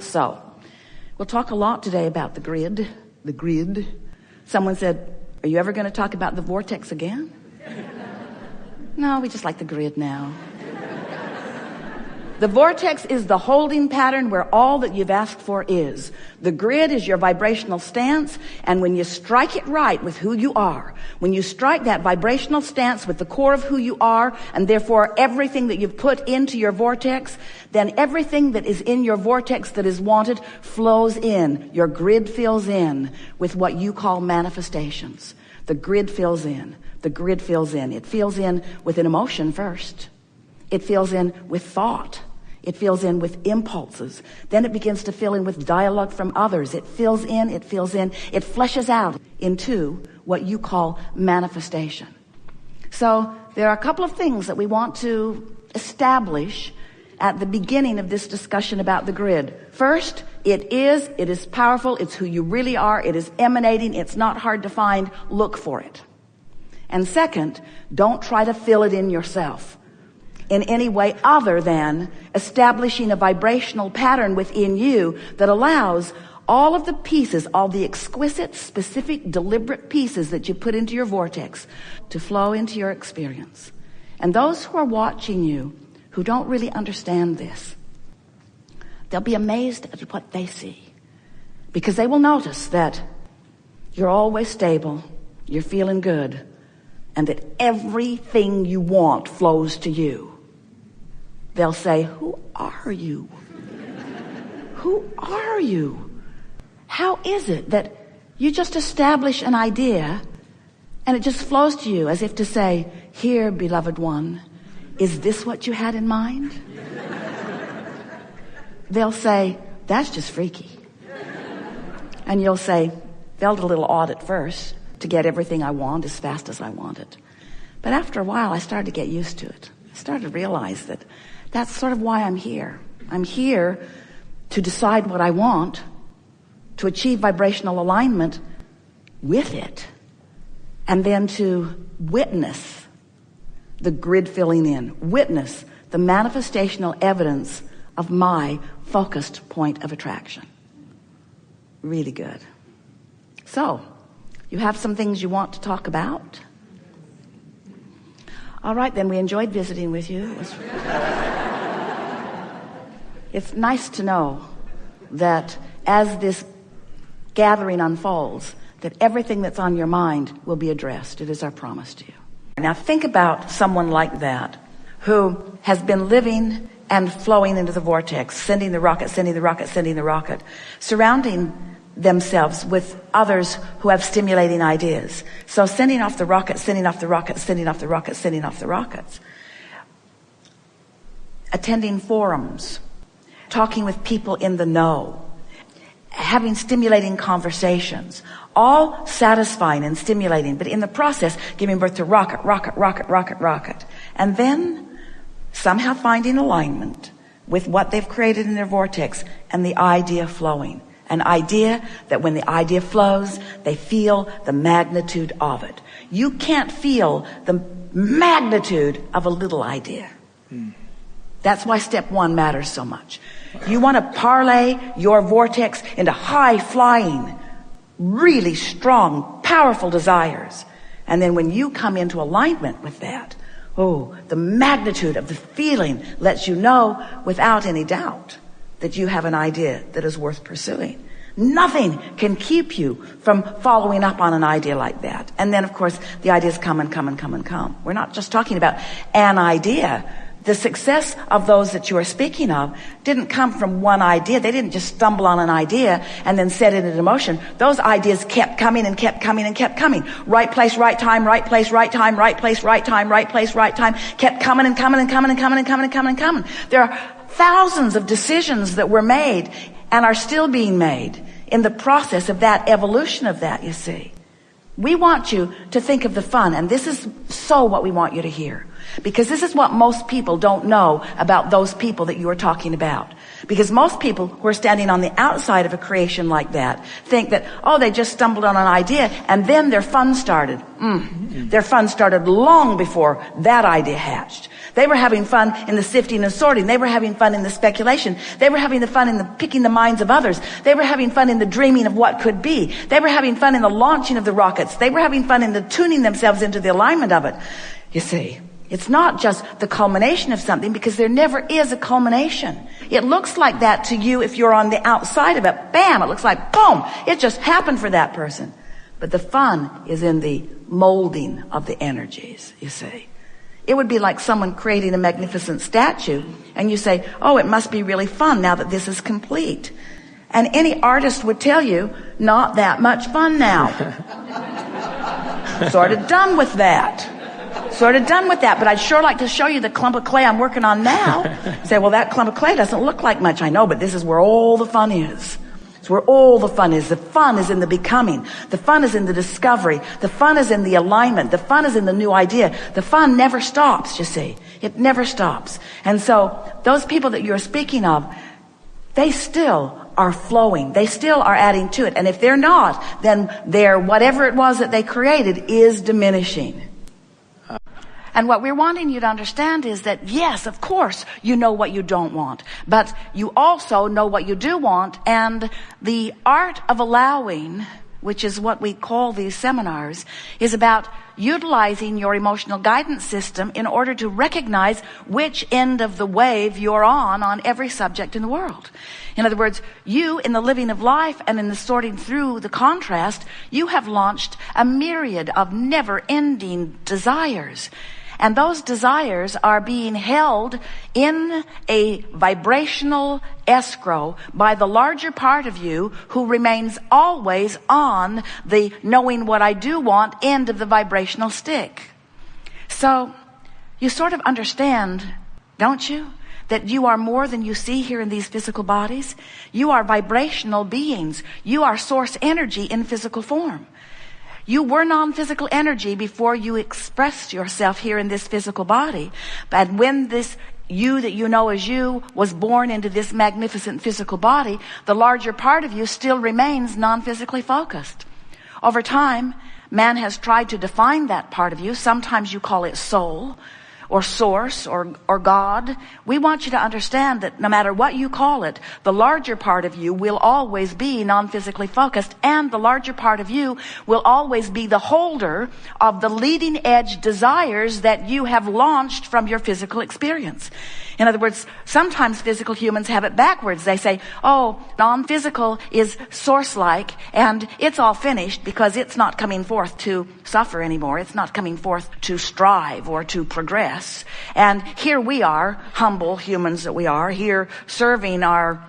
So, we'll talk a lot today about the grid. The grid. Someone said, are you ever going to talk about the vortex again? No, we just like the grid now. The vortex is the holding pattern where all that you've asked for is. The grid is your vibrational stance, and when you strike it right with who you are, when you strike that vibrational stance with the core of who you are, and therefore everything that you've put into your vortex, then everything that is in your vortex that is wanted flows in. Your grid fills in with what you call manifestations. The grid fills in. The grid fills in. It fills in with an emotion first. It fills in with thought. It fills in with impulses. Then it begins to fill in with dialogue from others. It fills in, it fleshes out into what you call manifestation. So there are a couple of things that we want to establish at the beginning of this discussion about the grid. First, it is powerful, it's who you really are, it is emanating, it's not hard to find, look for it. And second, don't try to fill it in yourself in any way other than establishing a vibrational pattern within you that allows all of the pieces, all the exquisite, specific, deliberate pieces that you put into your vortex to flow into your experience. And those who are watching you, who don't really understand this, they'll be amazed at what they see, because they will notice that you're always stable, you're feeling good, and that everything you want flows to you. They'll say, who are you? Who are you? How is it that you just establish an idea and it just flows to you as if to say, here, beloved one, is this what you had in mind? They'll say, that's just freaky. And you'll say, felt a little odd at first to get everything I want as fast as I want it. But after a while, I started to get used to it. I started to realize that that's sort of why I'm here. I'm here to decide what I want, to achieve vibrational alignment with it, and then to witness the grid filling in, witness the manifestational evidence of my focused point of attraction. Really good. So, you have some things you want to talk about? All right, then, we enjoyed visiting with you. It's nice to know that as this gathering unfolds, that everything that's on your mind will be addressed. It is our promise to you. Now think about someone like that who has been living and flowing into the vortex, sending the rocket, sending the rocket, sending the rocket, surrounding themselves with others who have stimulating ideas. So sending off the rocket, sending off the rocket, sending off the rocket, sending off the rockets. Attending forums, talking with people in the know, having stimulating conversations, all satisfying and stimulating, but in the process giving birth to rocket, rocket, rocket, rocket, rocket. And then somehow finding alignment with what they've created in their vortex and the idea flowing. An idea that when the idea flows, they feel the magnitude of it. You can't feel the magnitude of a little idea. That's why step one matters so much. You want to parlay your vortex into high-flying, really strong, powerful desires. And then when you come into alignment with that, the magnitude of the feeling lets you know without any doubt that you have an idea that is worth pursuing. Nothing can keep you from following up on an idea like that. And then, of course, the ideas come and come and come and come. We're not just talking about an idea. The success of those that you are speaking of didn't come from one idea. They didn't just stumble on an idea and then set it into motion. Those ideas kept coming and kept coming and kept coming. Right place, right time, right place, right time, right place, right time, right place, right time. Kept coming and coming and coming and coming and coming and coming and coming. There are thousands of decisions that were made and are still being made in the process of that evolution of that, you see. We want you to think of the fun, and this is so what we want you to hear. Because this is what most people don't know about those people that you are talking about. Because most people who are standing on the outside of a creation like that think that, they just stumbled on an idea and then their fun started. Their fun started long before that idea hatched. They were having fun in the sifting and sorting. They were having fun in the speculation. They were having the fun in the picking the minds of others. They were having fun in the dreaming of what could be. They were having fun in the launching of the rockets. They were having fun in the tuning themselves into the alignment of it. You see, it's not just the culmination of something, because there never is a culmination. It looks like that to you if you're on the outside of it. Bam! It looks like boom! It just happened for that person. But the fun is in the molding of the energies, you see. It would be like someone creating a magnificent statue, and you say, oh, it must be really fun now that this is complete. And any artist would tell you, not that much fun now. Sort of done with that. Sort of done with that. But I'd sure like to show you the clump of clay I'm working on now. Say, well, that clump of clay doesn't look like much. I know, but this is where all the fun is. It's where all the fun is. The fun is in the becoming. The fun is in the discovery. The fun is in the alignment. The fun is in the new idea. The fun never stops, you see. It never stops. And so those people that you're speaking of, they still are flowing. They still are adding to it. And if they're not, then their whatever it was that they created is diminishing. And what we're wanting you to understand is that, yes, of course, you know what you don't want, but you also know what you do want. And the art of allowing, which is what we call these seminars, is about utilizing your emotional guidance system in order to recognize which end of the wave you're on every subject in the world. In other words, you, in the living of life and in the sorting through the contrast, you have launched a myriad of never-ending desires. And those desires are being held in a vibrational escrow by the larger part of you, who remains always on the knowing what I do want end of the vibrational stick. So you sort of understand, don't you, that you are more than you see here in these physical bodies? You are vibrational beings. You are source energy in physical form. You were non-physical energy before you expressed yourself here in this physical body. But when this you that you know as you was born into this magnificent physical body, the larger part of you still remains non-physically focused. Over time, man has tried to define that part of you. Sometimes you call it soul, or source, or God. We want you to understand that no matter what you call it, the larger part of you will always be non-physically focused, and the larger part of you will always be the holder of the leading edge desires that you have launched from your physical experience. In other words, sometimes physical humans have it backwards. They say, oh, non-physical is source-like, and it's all finished because it's not coming forth to suffer anymore. It's not coming forth to strive or to progress. And here we are, humble humans that we are, here serving our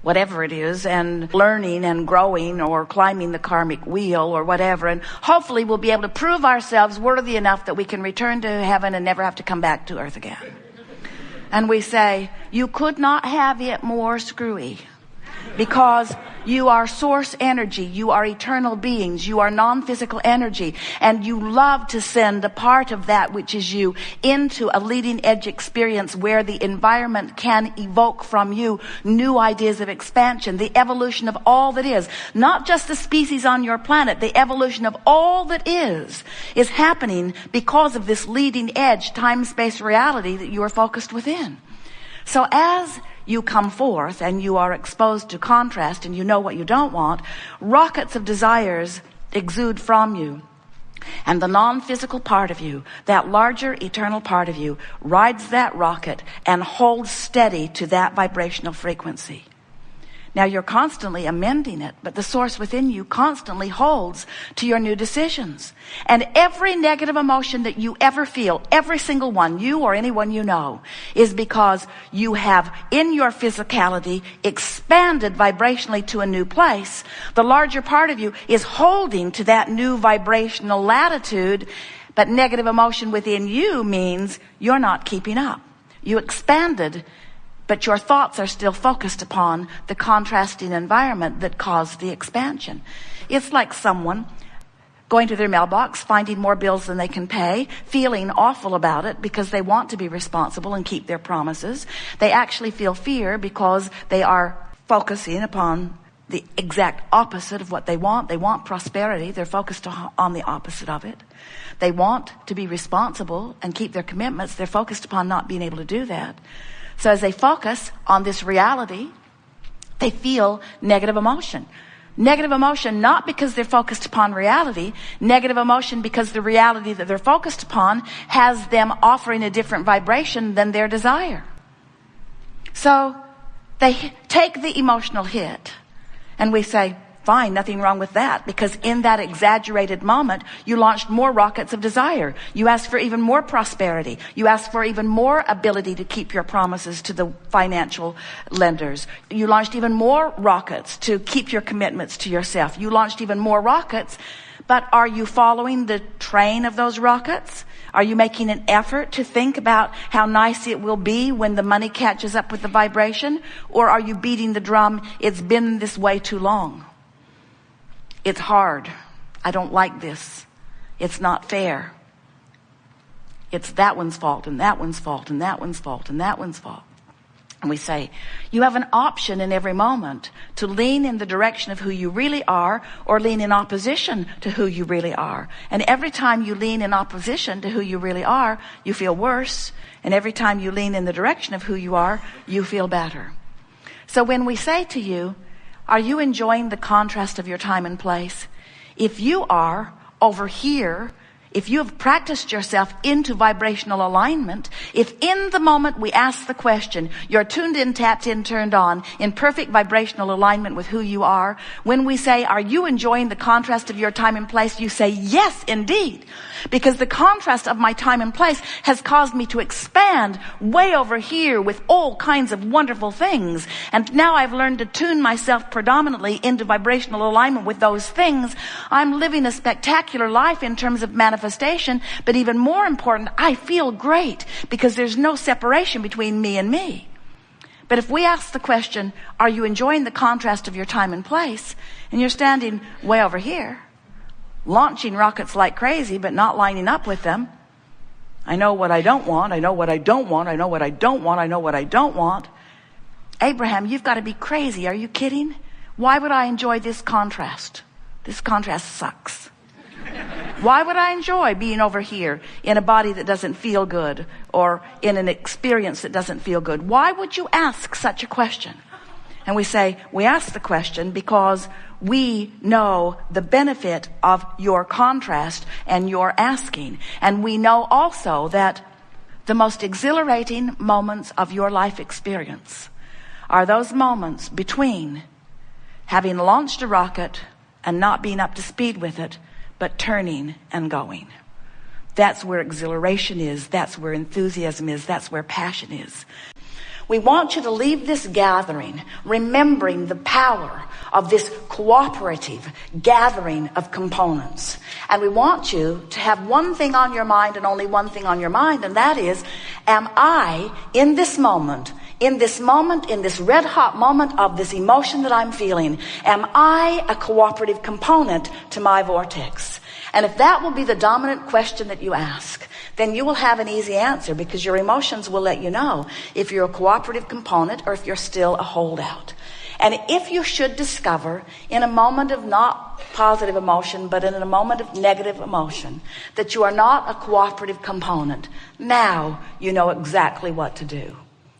whatever it is, and learning and growing or climbing the karmic wheel or whatever. And hopefully we'll be able to prove ourselves worthy enough that we can return to heaven and never have to come back to earth again. And we say, you could not have it more screwy, because you are source energy, you are eternal beings, you are non-physical energy, and you love to send a part of that which is you into a leading edge experience where the environment can evoke from you new ideas of expansion, the evolution of all that is, not just the species on your planet, the evolution of all that is happening because of this leading edge time-space reality that you are focused within. So as you come forth and you are exposed to contrast and you know what you don't want, rockets of desires exude from you. And the non-physical part of you, that larger eternal part of you, rides that rocket and holds steady to that vibrational frequency. Now you're constantly amending it, but the source within you constantly holds to your new decisions. And every negative emotion that you ever feel, every single one, you or anyone you know, is because you have in your physicality expanded vibrationally to a new place. The larger part of you is holding to that new vibrational latitude, but negative emotion within you means you're not keeping up. You expanded, but your thoughts are still focused upon the contrasting environment that caused the expansion. It's like someone going to their mailbox, finding more bills than they can pay, feeling awful about it because they want to be responsible and keep their promises. They actually feel fear because they are focusing upon the exact opposite of what they want. They want prosperity. They're focused on the opposite of it. They want to be responsible and keep their commitments. They're focused upon not being able to do that. So as they focus on this reality, they feel negative emotion. Negative emotion, not because they're focused upon reality. Negative emotion because the reality that they're focused upon has them offering a different vibration than their desire. So they take the emotional hit, and we say, fine, nothing wrong with that, because in that exaggerated moment, you launched more rockets of desire. You asked for even more prosperity. You asked for even more ability to keep your promises to the financial lenders. You launched even more rockets to keep your commitments to yourself. You launched even more rockets, but are you following the train of those rockets? Are you making an effort to think about how nice it will be when the money catches up with the vibration? Or are you beating the drum, it's been this way too long? It's hard. I don't like this. It's not fair. It's that one's fault, and that one's fault, and that one's fault, and that one's fault. And we say, you have an option in every moment to lean in the direction of who you really are, or lean in opposition to who you really are. And every time you lean in opposition to who you really are, you feel worse. And every time you lean in the direction of who you are, you feel better. So when we say to you, are you enjoying the contrast of your time and place? If you are over here, if you have practiced yourself into vibrational alignment, if in the moment we ask the question, you're tuned in, tapped in, turned on, in perfect vibrational alignment with who you are, when we say, are you enjoying the contrast of your time and place? You say, yes, indeed. Because the contrast of my time and place has caused me to expand way over here with all kinds of wonderful things. And now I've learned to tune myself predominantly into vibrational alignment with those things. I'm living a spectacular life in terms of manifestation, but even more important, I feel great because there's no separation between me and me. But if we ask the question, are you enjoying the contrast of your time and place? And you're standing way over here, launching rockets like crazy, but not lining up with them. I know what I don't want. I know what I don't want. I know what I don't want. I know what I don't want. Abraham, you've got to be crazy. Are you kidding? Why would I enjoy this contrast? This contrast sucks. Why would I enjoy being over here in a body that doesn't feel good, or in an experience that doesn't feel good? Why would you ask such a question? And we say, we ask the question because we know the benefit of your contrast and your asking. And we know also that the most exhilarating moments of your life experience are those moments between having launched a rocket and not being up to speed with it, but turning and going. That's where exhilaration is. That's where enthusiasm is. That's where passion is. We want you to leave this gathering remembering the power of this cooperative gathering of components. And we want you to have one thing on your mind and only one thing on your mind, and that is, am I in this moment, in this red hot moment of this emotion that I'm feeling, am I a cooperative component to my vortex? And if that will be the dominant question that you ask, then you will have an easy answer, because your emotions will let you know if you're a cooperative component or if you're still a holdout. And if you should discover in a moment of not positive emotion, but in a moment of negative emotion, that you are not a cooperative component, now you know exactly what to do.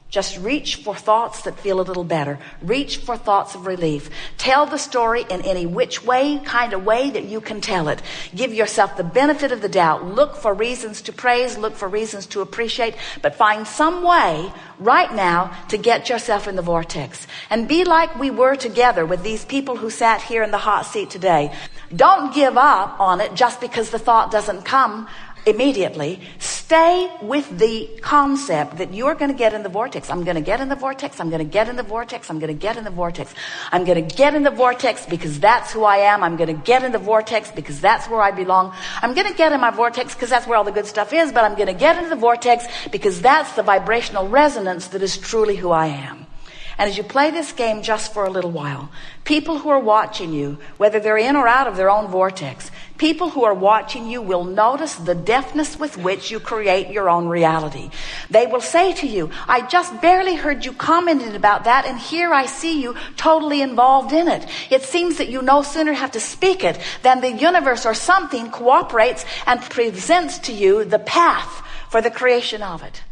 Just reach for thoughts that feel a little better. Reach for thoughts of relief. Tell the story in any which way, kind of way that you can tell it. Give yourself the benefit of the doubt. Look for reasons to praise. Look for reasons to appreciate. But find some way right now to get yourself in the vortex. And be like we were together with these people who sat here in the hot seat today. Don't give up on it just because the thought doesn't come immediately. Stay with the concept that you're going to get in the vortex. I'm going to get in the vortex. I'm going to get in the vortex. I'm going to get in the vortex. I'm going to get in the vortex because that's who I am. I'm going to get in the vortex because that's where I belong. I'm going to get in my vortex because that's where all the good stuff is, but I'm going to get into the vortex because that's the vibrational resonance that is truly who I am. And as you play this game just for a little while, people who are watching you, whether they're in or out of their own vortex, people who are watching you will notice the deftness with which you create your own reality. They will say to you, I just barely heard you commented about that, and here I see you totally involved in it. It seems that you no sooner have to speak it than the universe or something cooperates and presents to you the path for the creation of it.